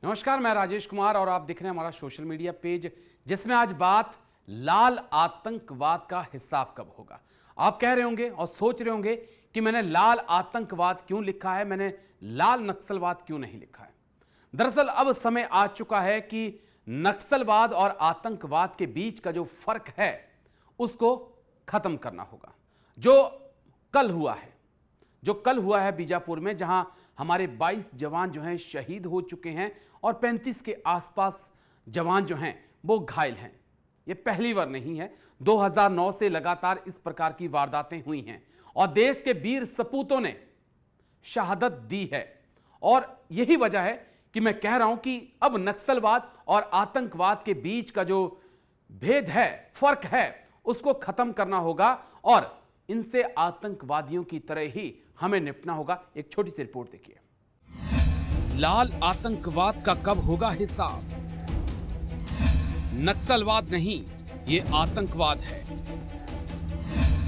नमस्कार, मैं राजेश कुमार और आप देख रहे हैं हमारा सोशल मीडिया पेज, जिसमें आज बात लाल आतंकवाद का हिसाब कब होगा। आप कह रहे होंगे और सोच रहे होंगे कि मैंने लाल आतंकवाद क्यों लिखा है, मैंने लाल नक्सलवाद क्यों नहीं लिखा है। दरअसल अब समय आ चुका है कि नक्सलवाद और आतंकवाद के बीच का जो फर्क है उसको खत्म करना होगा। जो कल हुआ है बीजापुर में, जहां हमारे 22 जवान जो हैं शहीद हो चुके हैं और 35 के आसपास जवान जो हैं वो घायल हैं। ये पहली बार नहीं है, 2009 से लगातार इस प्रकार की वारदातें हुई हैं और देश के वीर सपूतों ने शहादत दी है। और यही वजह है कि मैं कह रहा हूं कि अब नक्सलवाद और आतंकवाद के बीच का जो भेद है, फर्क है, उसको खत्म करना होगा और इनसे आतंकवादियों की तरह ही हमें निपटना होगा। एक छोटी सी रिपोर्ट देखिए। लाल आतंकवाद का कब होगा हिसाब? नक्सलवाद नहीं, ये आतंकवाद है।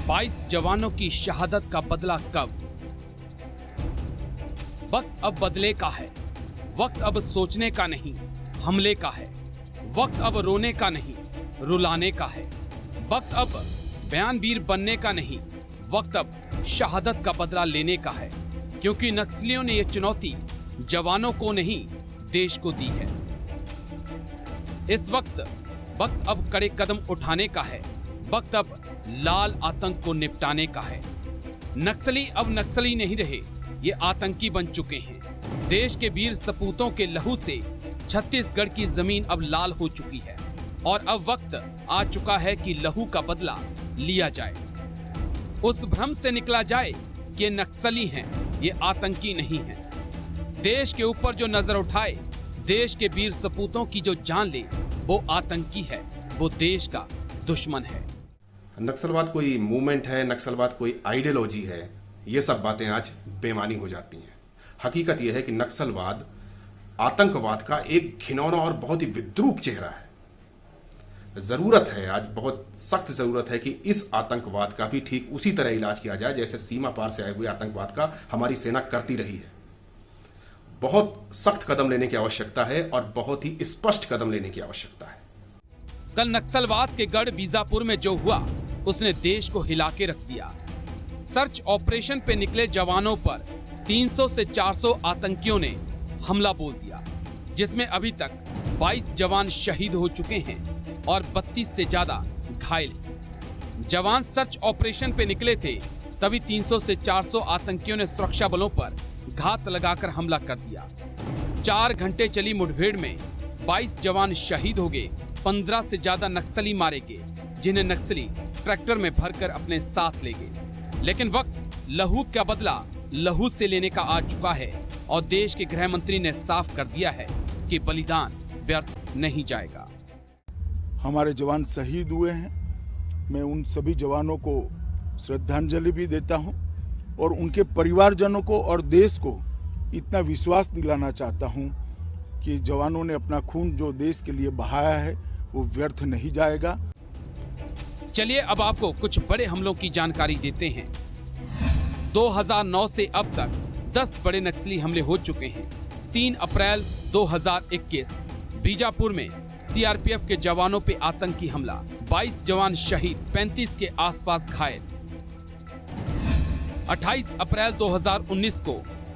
22 जवानों की शहादत का बदला कब? वक्त अब बदले का है। वक्त अब सोचने का नहीं, हमले का है। वक्त अब रोने का नहीं, रुलाने का है। वक्त अब बयानवीर बनने का नहीं, वक्त अब शहादत का बदला लेने का है। क्योंकि नक्सलियों ने यह चुनौती जवानों को नहीं, देश को दी है। इस वक्त अब कड़े कदम उठाने का है। वक्त अब लाल आतंक को निपटाने का है। नक्सली अब नक्सली नहीं रहे, ये आतंकी बन चुके हैं। देश के वीर सपूतों के लहू से छत्तीसगढ़ की जमीन अब लाल हो चुकी है और अब वक्त आ चुका है कि लहू का बदला लिया जाए। उस भ्रम से निकला जाए कि ये नक्सली हैं, ये आतंकी नहीं हैं। देश के ऊपर जो नजर उठाए, देश के वीर सपूतों की जो जान ले, वो आतंकी है, वो देश का दुश्मन है। नक्सलवाद कोई मूवमेंट है, नक्सलवाद कोई आइडियोलॉजी है, ये सब बातें आज बेमानी हो जाती हैं। हकीकत यह है कि नक्सलवाद आतंकवाद का एक घिनौना और बहुत ही विद्रूप चेहरा है। जरूरत है, आज बहुत सख्त जरूरत है कि इस आतंकवाद का भी ठीक उसी तरह इलाज किया जाए जैसे सीमा पार से आए हुए आतंकवाद का हमारी सेना करती रही है। बहुत सख्त कदम लेने की आवश्यकता है और बहुत ही स्पष्ट कदम लेने की आवश्यकता है। कल नक्सलवाद के गढ़ बीजापुर में जो हुआ, उसने देश को हिला के रख दिया। सर्च ऑपरेशन पे निकले जवानों पर 300 से 400 आतंकियों ने हमला बोल दिया, जिसमें अभी तक 22 जवान शहीद हो चुके हैं और 32 से ज्यादा घायल हैं। जवान सर्च ऑपरेशन पे निकले थे, तभी 300 से 400 आतंकियों ने सुरक्षा बलों पर घात लगाकर हमला कर दिया। 4 घंटे चली मुठभेड़ में 22 जवान शहीद हो गए, 15 से ज्यादा नक्सली मारे गए, जिन्हें नक्सली ट्रैक्टर में भरकर अपने साथ ले गए। लेकिन वक्त लहू का बदला लहू से लेने का आ चुका है और देश के गृह मंत्री ने साफ कर दिया है कि बलिदान व्यर्थ नहीं जाएगा। हमारे जवान शहीद हुए हैं, मैं उन सभी जवानों को श्रद्धांजलि भी देता हूं और उनके परिवारजनों को और देश को इतना विश्वास दिलाना चाहता हूं कि जवानों ने अपना खून जो देश के लिए बहाया है वो व्यर्थ नहीं जाएगा। चलिए अब आपको कुछ बड़े हमलों की जानकारी देते हैं। 2009 से अब तक 10 बड़े नक्सली हमले हो चुके हैं। 3 अप्रैल 2021 बीजापुर में सीआरपीएफ के जवानों पे आतंकी हमला, 22 जवान शहीद, 35 के आसपास घायल। 28 अप्रैल 2019 को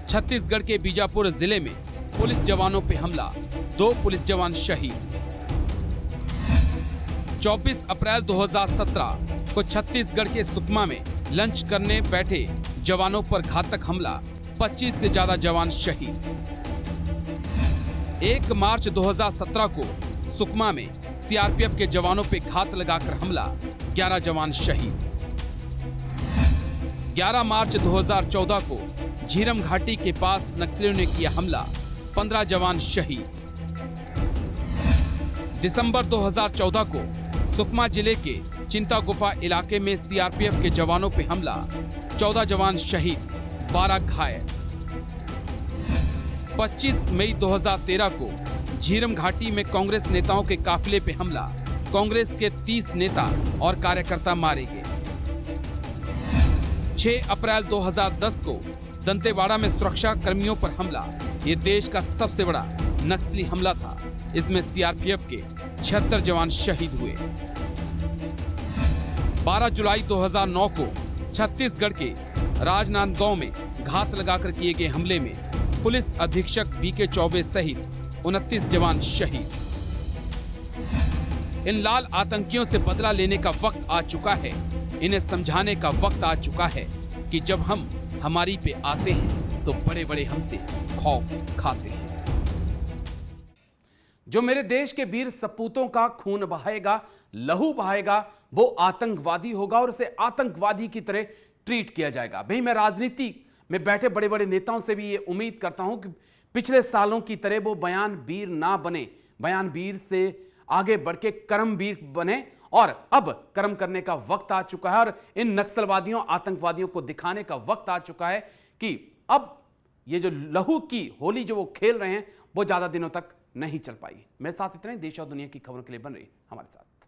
छत्तीसगढ़ के बीजापुर जिले में पुलिस जवानों पे हमला, 2 पुलिस जवान शहीद। 24 अप्रैल 2017 को छत्तीसगढ़ के सुकमा में लंच करने बैठे जवानों पर घातक हमला, 25 से ज्यादा जवान शहीद। 1 मार्च 2017 को सुकमा में सीआरपीएफ के जवानों पे घात लगाकर हमला, 11 जवान शहीद। 11 मार्च 2014 को झीरम घाटी के पास नक्सलियों ने किया हमला, 15 जवान शहीद। दिसंबर 2014 को सुकमा जिले के चिंता गुफा इलाके में सीआरपीएफ के जवानों पे हमला, 14 जवान शहीद, 12 घायल। 25 मई 2013 को झीरम घाटी में कांग्रेस नेताओं के काफिले पे हमला, कांग्रेस के 30 नेता और कार्यकर्ता मारे गए। 6 अप्रैल 2010 को दंतेवाड़ा में सुरक्षा कर्मियों पर हमला, ये देश का सबसे बड़ा नक्सली हमला था। इसमें सीआरपीएफ के 76 जवान शहीद हुए। 12 जुलाई 2009 को छत्तीसगढ़ के राजनांदगांव में घात लगाकर किए गए हमले में पुलिस अधीक्षक बीके चौबे सहित 29 जवान शहीद। इन लाल आतंकियों से बदला लेने का वक्त आ चुका है। इन्हें समझाने का वक्त आ चुका है कि जब हम हमारी पे आते हैं तो बड़े बड़े हमसे खौफ खाते हैं। जो मेरे देश के वीर सपूतों का खून बहाएगा, लहू बहाएगा, वो आतंकवादी होगा और उसे आतंकवादी की तरह ट्रीट किया जाएगा। भाई, मैं राजनीति में बैठे बड़े बड़े नेताओं से भी ये उम्मीद करता हूं कि पिछले सालों की तरह वो बयान वीर ना बने, बयान वीर से आगे बढ़ के कर्मवीर बने। और अब कर्म करने का वक्त आ चुका है और इन नक्सलवादियों, आतंकवादियों को दिखाने का वक्त आ चुका है कि अब ये जो लहू की होली जो वो खेल रहे हैं वो ज्यादा दिनों तक नहीं चल पाएगी। मेरे साथ इतना ही। देश और दुनिया की खबरों के लिए बन रही हमारे साथ।